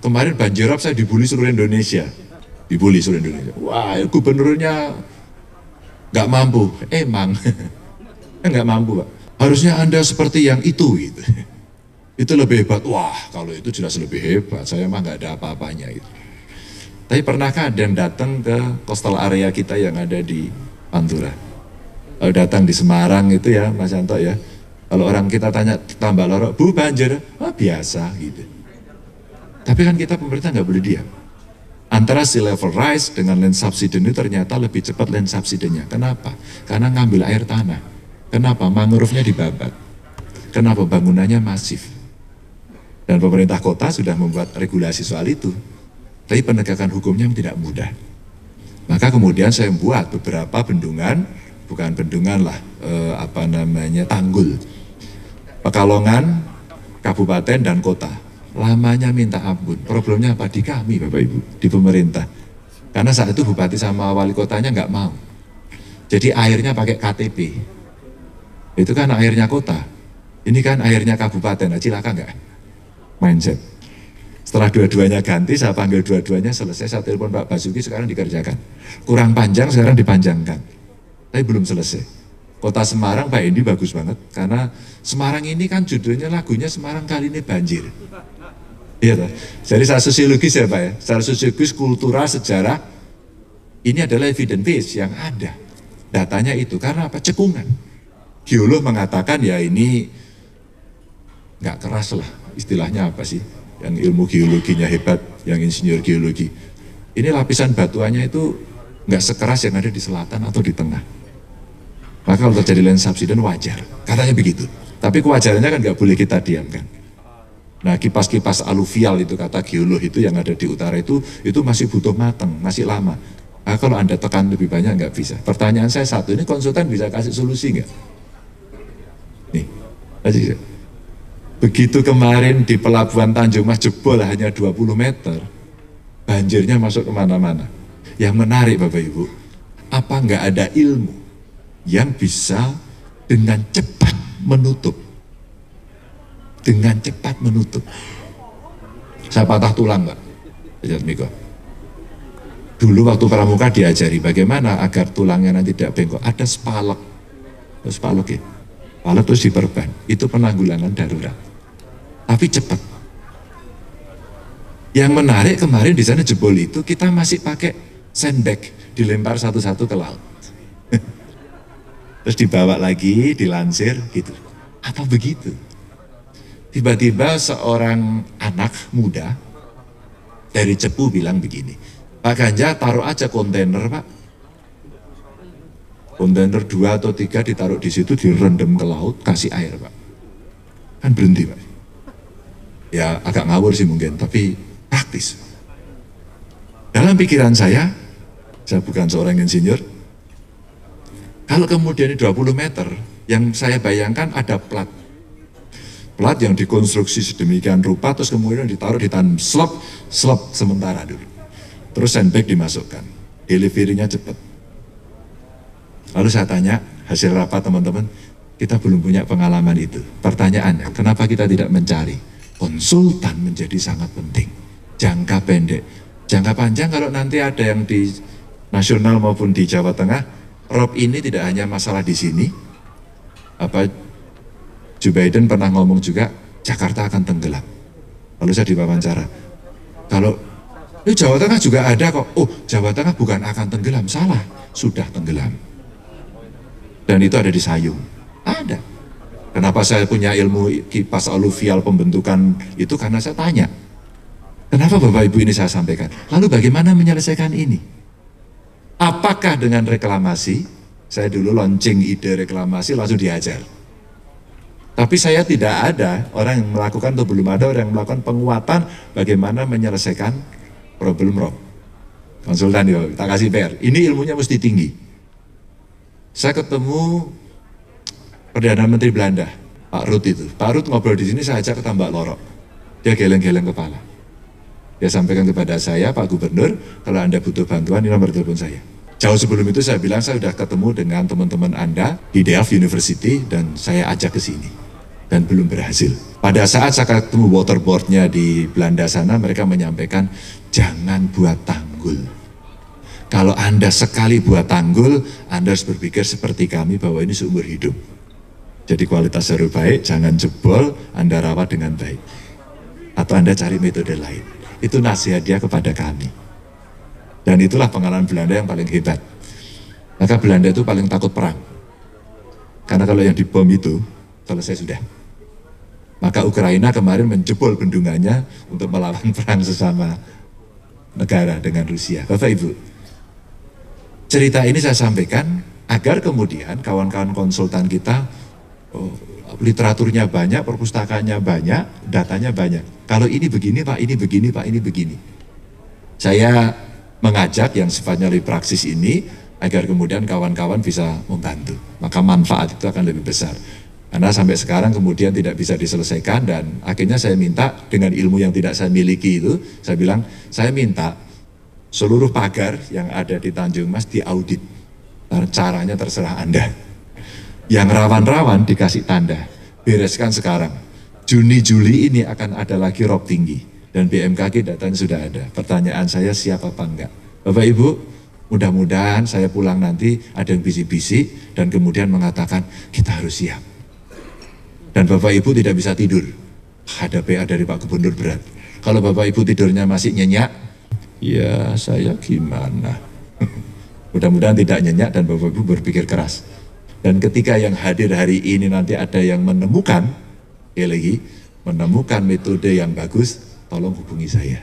Kemarin banjirop saya dibully seluruh Indonesia. Dibully seluruh Indonesia. Wah, gubernurnya nggak mampu. Emang nggak mampu, Pak. Harusnya Anda seperti yang itu gitu. Itu lebih hebat. Wah, kalau itu jelas lebih hebat. Saya mah nggak ada apa-apanya itu. Tapi pernahkah ada yang datang ke coastal area kita yang ada di Pantura? Kalau datang di Semarang itu ya, Mas Yanto ya. Kalau orang kita tanya tambah lorok, Bu banjir, biasa gitu. Tapi kan kita pemerintah nggak boleh diam. Antara sea level rise dengan land subsidence ternyata lebih cepat land subsidence-nya. Kenapa? Karena ngambil air tanah. Kenapa? Mangrove-nya dibabat. Kenapa? Bangunannya masif. Dan pemerintah kota sudah membuat regulasi soal itu. Tapi penegakan hukumnya tidak mudah. Maka kemudian saya membuat beberapa bendungan, bukan bendungan lah, tanggul. Pekalongan, kabupaten dan kota. Lamanya minta ampun. Problemnya apa? Di kami Bapak Ibu, di pemerintah. Karena saat itu bupati sama wali kotanya nggak mau. Jadi airnya pakai KTP. Itu kan airnya kota. Ini kan airnya kabupaten. Nah, cilaka nggak? Mindset. Setelah dua-duanya ganti, saya panggil dua-duanya, selesai, saya telepon Pak Basuki, sekarang dikerjakan. Kurang panjang, sekarang dipanjangkan. Tapi belum selesai. Kota Semarang, Pak Endi bagus banget, karena Semarang ini kan judulnya lagunya Semarang kali ini banjir. Iya, jadi secara sosiologis ya Pak ya, secara sosiologis, kultural, sejarah, ini adalah evidence base yang ada. Datanya itu, karena apa? Cekungan. Geolog mengatakan ya ini nggak keras lah, istilahnya apa sih? Yang ilmu geologinya hebat, yang insinyur geologi. Ini lapisan batuannya itu nggak sekeras yang ada di selatan atau di tengah. Maka kalau terjadi land subsidence wajar, katanya begitu. Tapi kewajarannya kan nggak boleh kita diamkan. Nah, kipas-kipas aluvial itu kata geolog itu yang ada di utara itu masih butuh matang, masih lama. Nah, kalau Anda tekan lebih banyak nggak bisa. Pertanyaan saya satu, ini konsultan bisa kasih solusi nggak? Nih, aja. Begitu kemarin di pelabuhan Tanjung Mas jebol hanya 20 meter, banjirnya masuk kemana-mana. Yang menarik Bapak Ibu, apa nggak ada ilmu yang bisa dengan cepat menutup? Dengan cepat menutup. Saya patah tulang Pak, Miko. Dulu waktu pramuka diajari bagaimana agar tulangnya nanti tidak bengkok. Ada spalek, spalek ya, spalek terus diperban. Itu penanggulangan darurat. Tapi cepat. Yang menarik kemarin di sana jebol itu kita masih pakai sandbag, dilempar satu-satu ke laut. Terus dibawa lagi, dilansir gitu. Apa begitu? Tiba-tiba seorang anak muda dari Cepu bilang begini, Pak Ganjar taruh aja kontainer Pak. Kontainer 2 atau 3 ditaruh di situ, direndam ke laut, kasih air Pak. Kan berhenti Pak. Ya agak ngawur sih mungkin, tapi praktis. Dalam pikiran saya bukan seorang insinyur, kalau kemudian 20 meter, yang saya bayangkan ada plat yang dikonstruksi sedemikian rupa, terus kemudian ditaruh di tanam slop sementara dulu. Terus sandbag dimasukkan, delivery-nya cepat. Lalu saya tanya, hasil rapat teman-teman, kita belum punya pengalaman itu. Pertanyaannya, kenapa kita tidak mencari? Konsultan menjadi sangat penting. Jangka pendek, jangka panjang kalau nanti ada yang di nasional maupun di Jawa Tengah, rob ini tidak hanya masalah di sini. Joe Biden pernah ngomong juga, Jakarta akan tenggelam. Lalu saya diwawancara, kalau Jawa Tengah juga ada kok. Oh, Jawa Tengah bukan akan tenggelam, salah, sudah tenggelam. Dan itu ada di Sayung, ada. Kenapa saya punya ilmu kipas aluvial pembentukan itu? Karena saya tanya, kenapa Bapak Ibu ini saya sampaikan? Lalu bagaimana menyelesaikan ini? Apakah dengan reklamasi? Saya dulu launching ide reklamasi langsung diajar. Tapi saya tidak ada orang yang melakukan, atau belum ada orang yang melakukan penguatan bagaimana menyelesaikan problem rob. Konsultan ya, tak kasih PR. Ini ilmunya mesti tinggi. Saya ketemu Perdana Menteri Belanda, Pak Rutte itu. Pak Rutte ngobrol di sini, saya ajak ke Tambak Lorok. Dia geleng-geleng kepala. Dia sampaikan kepada saya, Pak Gubernur, kalau Anda butuh bantuan, ini nomor telepon saya. Jauh sebelum itu saya bilang, saya sudah ketemu dengan teman-teman Anda di Delft University dan saya ajak ke sini. dan belum berhasil. Pada saat saya ketemu waterboardnya di Belanda sana, mereka menyampaikan jangan buat tanggul. Kalau Anda sekali buat tanggul, Anda harus berpikir seperti kami bahwa ini seumur hidup. Jadi kualitas harus baik, jangan jebol, Anda rawat dengan baik. Atau Anda cari metode lain. Itu nasihat dia kepada kami. Dan itulah pengalaman Belanda yang paling hebat. Maka Belanda itu paling takut perang. Karena kalau yang dibom itu, selesai sudah. Maka Ukraina kemarin menjebol bendungannya untuk melawan perang sesama negara dengan Rusia. Bapak Ibu, cerita ini saya sampaikan agar kemudian kawan-kawan konsultan kita, literaturnya banyak, perpustakaannya banyak, datanya banyak. Kalau ini begini Pak, ini begini Pak, ini begini. Saya mengajak yang sifatnya lebih praksis ini agar kemudian kawan-kawan bisa membantu. Maka manfaat itu akan lebih besar. Karena sampai sekarang kemudian tidak bisa diselesaikan dan akhirnya saya minta dengan ilmu yang tidak saya miliki itu, saya bilang saya minta seluruh pagar yang ada di Tanjung Mas diaudit. Caranya terserah Anda. Yang rawan-rawan dikasih tanda, bereskan sekarang. Juni-Juli ini akan ada lagi rob tinggi dan BMKG datanya sudah ada. Pertanyaan saya siap apa enggak? Bapak Ibu, mudah-mudahan saya pulang nanti ada yang bisik-bisik dan kemudian mengatakan kita harus siap. Dan Bapak Ibu tidak bisa tidur, ada PA dari Pak Gubernur berat. Kalau Bapak Ibu tidurnya masih nyenyak, ya saya gimana? Mudah-mudahan tidak nyenyak dan Bapak Ibu berpikir keras. Dan ketika yang hadir hari ini nanti ada yang menemukan, menemukan metode yang bagus, tolong hubungi saya.